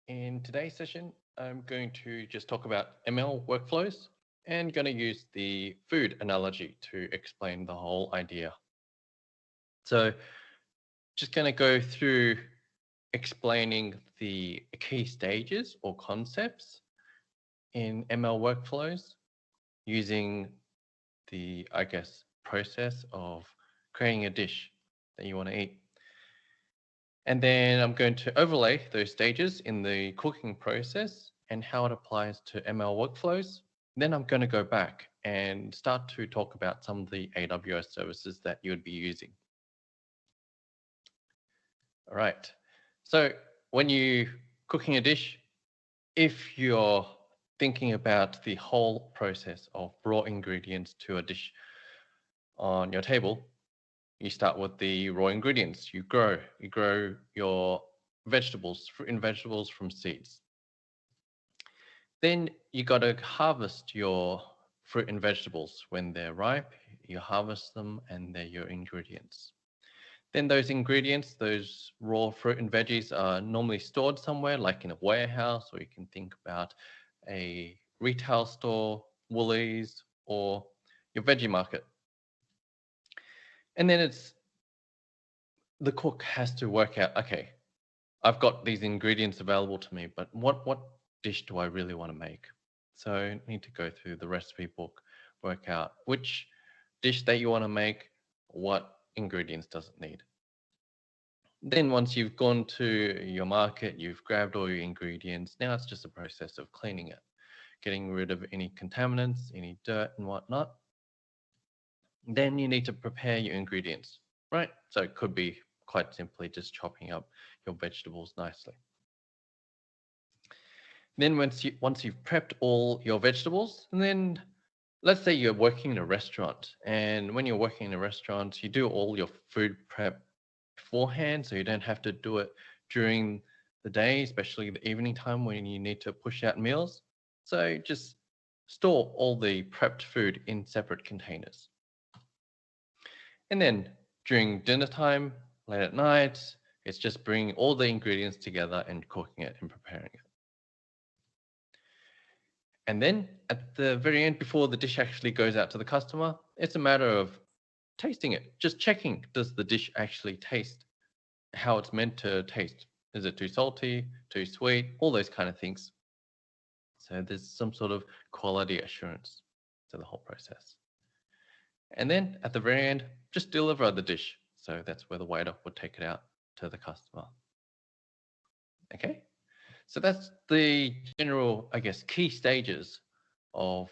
In today's session, I'm going to just talk about ML workflows and going to use the food analogy to explain the whole idea. So just going to go through explaining the key stages or concepts in ML workflows using the, process of creating a dish that you want to eat. And then I'm going to overlay those stages in the cooking process and how it applies to ML workflows. Then I'm going to go back and start to talk about some of the AWS services that you would be using. All right. So when you're cooking a dish, if you're thinking about the whole process of raw ingredients to a dish on your table, you start with the raw ingredients. You grow your vegetables, fruit and vegetables from seeds. Then you got to harvest your fruit and vegetables when they're ripe. You harvest them and they're your ingredients. Then those ingredients, those raw fruit and veggies are normally stored somewhere like in a warehouse, or you can think about a retail store, Woolies, or your veggie market. And then the cook has to work out, okay, I've got these ingredients available to me, but what dish do I really want to make? So I need to go through the recipe book, work out which dish that you want to make, what ingredients does it need. Then once you've gone to your market, you've grabbed all your ingredients, now it's just a process of cleaning it, getting rid of any contaminants, any dirt and whatnot. Then you need to prepare your ingredients, right? So it could be quite simply just chopping up your vegetables nicely. Then once you've prepped all your vegetables, and then let's say you're working in a restaurant, and when you're working in a restaurant, you do all your food prep beforehand, so you don't have to do it during the day, especially the evening time when you need to push out meals. So just store all the prepped food in separate containers. And then during dinner time, late at night, it's just bringing all the ingredients together and cooking it and preparing it. And then at the very end, before the dish actually goes out to the customer, it's a matter of tasting it, just checking, does the dish actually taste how it's meant to taste? Is it too salty, too sweet, all those kind of things. So there's some sort of quality assurance to the whole process. And then at the very end, just deliver the dish. So that's where the waiter would take it out to the customer. Okay, so that's the general, key stages of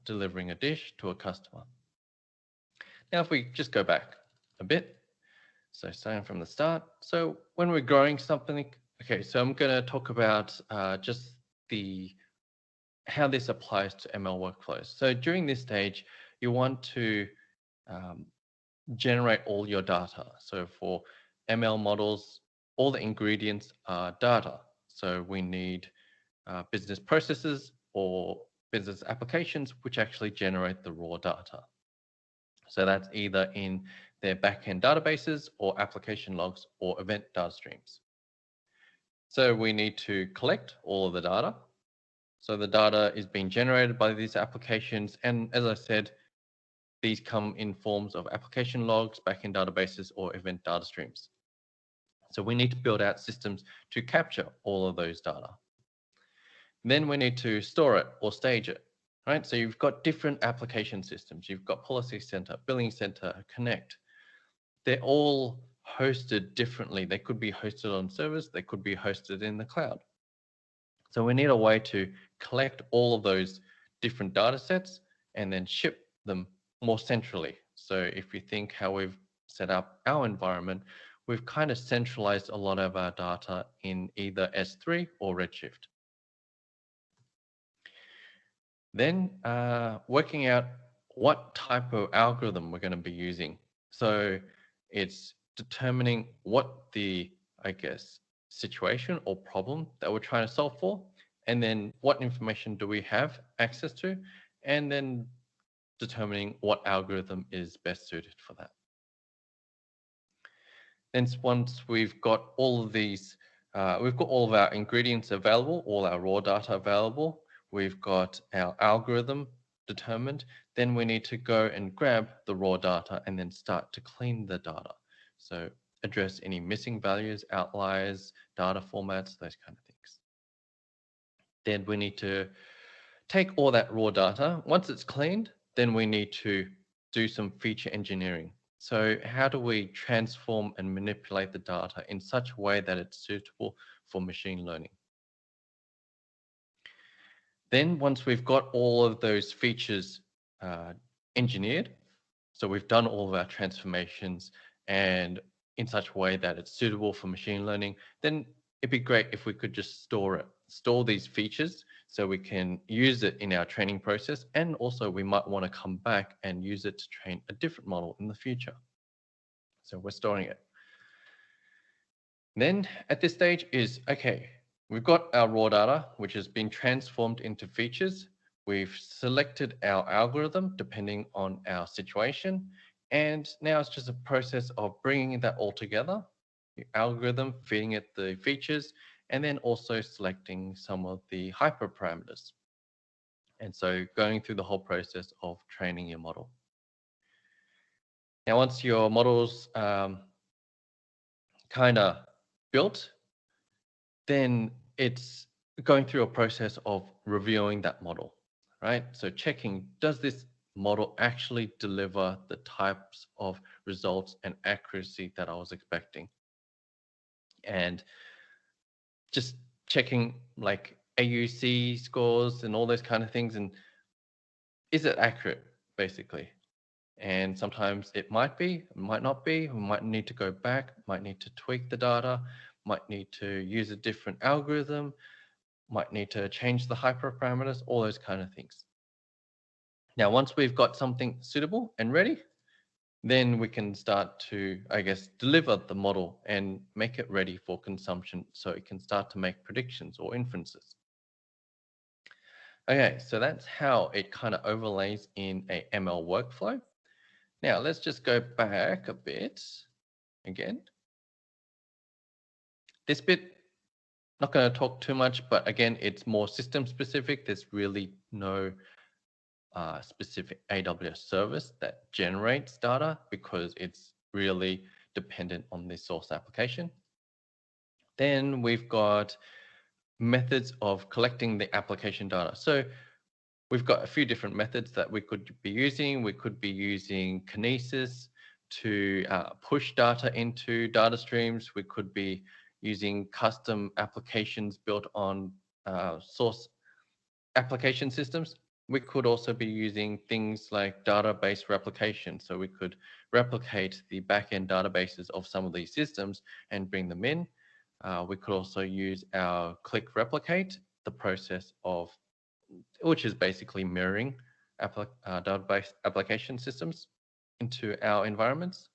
delivering a dish to a customer. Now, if we just go back a bit, so starting from the start. So when we're growing something, okay, so I'm going to talk about just how this applies to ML workflows. So during this stage, you want to generate all your data. So for ML models, all the ingredients are data. So we need business processes or business applications which actually generate the raw data. So that's either in their backend databases or application logs or event data streams. So we need to collect all of the data. So the data is being generated by these applications. And as I said, these come in forms of application logs, backend databases, or event data streams. So we need to build out systems to capture all of those data. Then we need to store it or stage it, right? So you've got different application systems. You've got Policy Center, Billing Center, Connect. They're all hosted differently. They could be hosted on servers. They could be hosted in the cloud. So we need a way to collect all of those different data sets and then ship them more centrally. So if you think how we've set up our environment, we've kind of centralized a lot of our data in either S3 or Redshift. Then working out what type of algorithm we're going to be using. So it's determining what the, situation or problem that we're trying to solve for, and then what information do we have access to, and then determining what algorithm is best suited for that. Then once we've got all of these We've got all of our ingredients available, all our raw data available. We've got our algorithm determined. Then we need to go and grab the raw data and then start to clean the data. So address any missing values, outliers, data formats, those kind of things. Then we need to take all that raw data. Once it's cleaned, then we need to do some feature engineering. So how do we transform and manipulate the data in such a way that it's suitable for machine learning? Then once we've got all of those features uh, engineered, so we've done all of our transformations and in such a way that it's suitable for machine learning, then it'd be great if we could just store these features so we can use it in our training process. And also we might want to come back and use it to train a different model in the future. So we're storing it. Then at this stage is, okay, we've got our raw data, which has been transformed into features. We've selected our algorithm depending on our situation. And now it's just a process of bringing that all together, the algorithm, feeding it the features, and then also selecting some of the hyperparameters. And so going through the whole process of training your model. Now, once your model's kind of built, then it's going through a process of reviewing that model, right? So checking, does this model actually deliver the types of results and accuracy that I was expecting? And just checking like AUC scores and all those kind of things. And is it accurate, basically? And sometimes it might be, it might not be. We might need to go back, might need to tweak the data, might need to use a different algorithm, might need to change the hyperparameters, all those kind of things. Now, once we've got something suitable and ready, then we can start to, I guess, deliver the model and make it ready for consumption so it can start to make predictions or inferences. Okay, so that's how it kind of overlays in a ML workflow. Now, let's just go back a bit again. This bit, not going to talk too much, but again, it's more system specific. There's really no specific AWS service that generates data because it's really dependent on the source application. Then we've got methods of collecting the application data. So we've got a few different methods that we could be using. We could be using Kinesis to push data into data streams. We could be using custom applications built on source application systems. We could also be using things like database replication. So we could replicate the backend databases of some of these systems and bring them in. We could also use our click replicate, the process of, which is basically mirroring database application systems into our environments.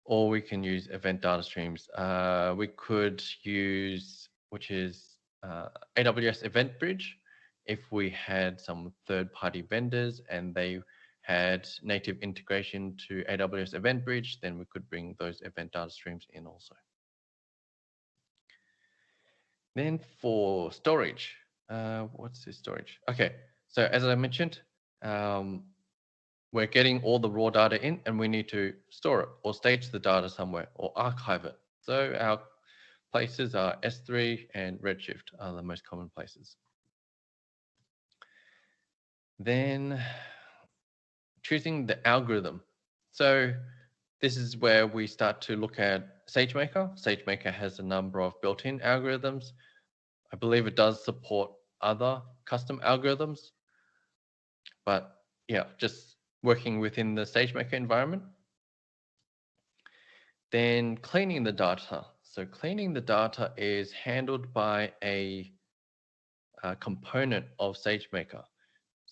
Or we can use event data streams. We could use, which is AWS Event Bridge. If we had some third-party vendors and they had native integration to AWS Event Bridge, then we could bring those event data streams in also. Then for storage, what's the storage? Okay, so as I mentioned, we're getting all the raw data in and we need to store it or stage the data somewhere or archive it. So our places are S3 and Redshift are the most common places. Then choosing the algorithm. So this is where we start to look at SageMaker. SageMaker has a number of built-in algorithms. I believe it does support other custom algorithms, but yeah, just working within the SageMaker environment. Then cleaning the data. So cleaning the data is handled by a component of SageMaker.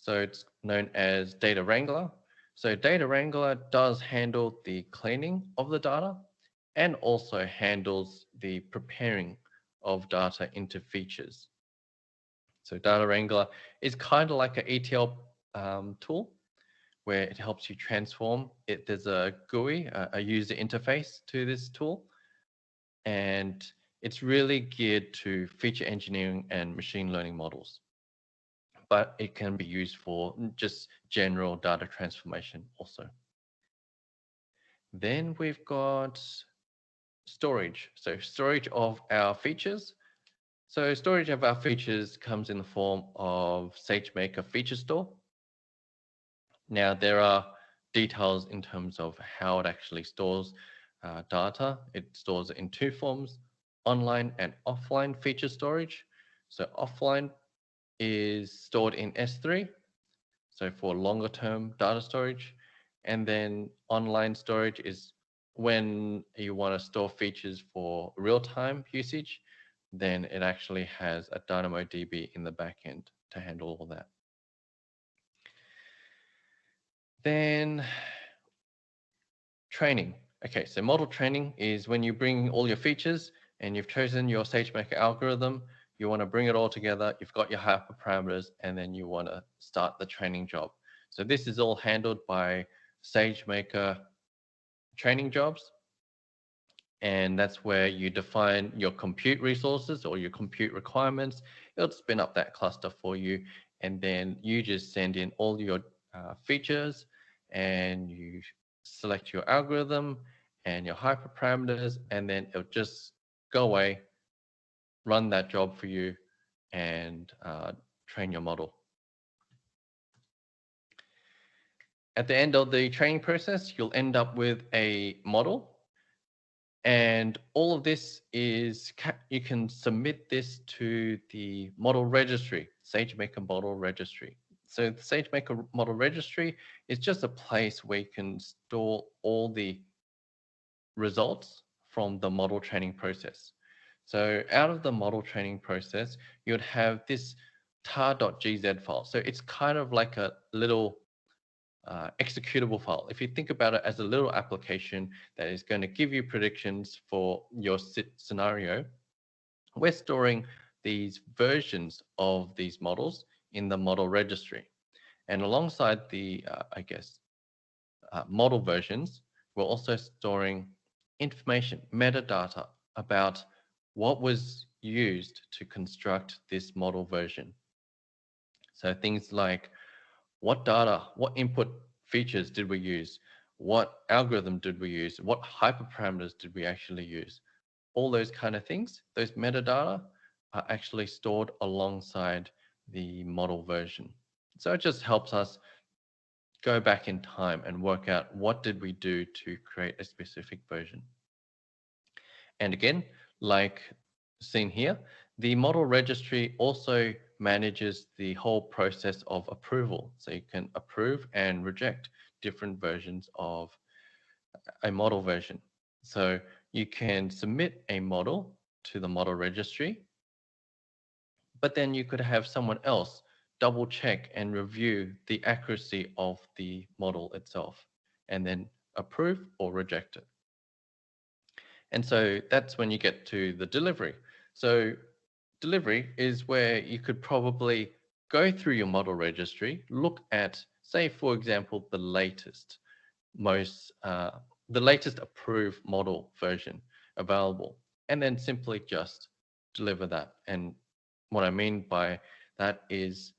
So it's known as Data Wrangler. So Data Wrangler does handle the cleaning of the data and also handles the preparing of data into features. So Data Wrangler is kind of like an ETL tool where it helps you transform it. There's a GUI, a user interface to this tool, and It's really geared to feature engineering and machine learning models, but it can be used for just general data transformation also. Then we've got storage. So storage of our features. So storage of our features comes in the form of SageMaker Feature Store. Now there are details in terms of how it actually stores data. It stores it in two forms, online and offline feature storage. So offline is stored in S3, so for longer term data storage. And then online storage is when you want to store features for real-time usage, then it actually has a DynamoDB in the backend to handle all that. Then training. Okay, so model training is when you bring all your features and you've chosen your SageMaker algorithm, you want to bring it all together, you've got your hyperparameters, and then you want to start the training job. So this is all handled by SageMaker training jobs. And that's where you define your compute resources or your compute requirements. It'll spin up that cluster for you. And then you just send in all your features and you select your algorithm and your hyperparameters, and then it'll just go away, run that job for you, and train your model. At the end of the training process, you'll end up with a model. And all of this is, you can submit this to the model registry, SageMaker model registry. So the SageMaker model registry is just a place where you can store all the results from the model training process. So out of the model training process, you would have this tar.gz file. So it's kind of like a little executable file. If you think about it as a little application that is going to give you predictions for your scenario, we're storing these versions of these models in the model registry. And alongside the, model versions, we're also storing information, metadata about what was used to construct this model version. So things like what data, what input features did we use? What algorithm did we use? What hyperparameters did we actually use? All those kind of things, those metadata are actually stored alongside the model version. So it just helps us go back in time and work out what did we do to create a specific version. And again, like seen here, the model registry also manages the whole process of approval. So you can approve and reject different versions of a model version. So you can submit a model to the model registry, but then you could have someone else double check and review the accuracy of the model itself, and then approve or reject it. And so that's when you get to the delivery. So delivery is where you could probably go through your model registry, look at, say, for example, the latest approved model version available, and then simply just deliver that. And what I mean by that is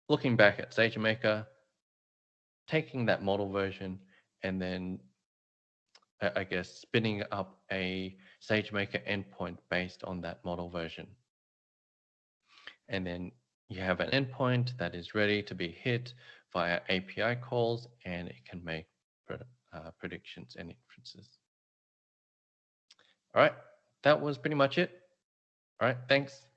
looking back at SageMaker, taking that model version, and then spinning up a SageMaker endpoint based on that model version. And then you have an endpoint that is ready to be hit via API calls, and it can make predictions and inferences. All right, that was pretty much it. All right, thanks.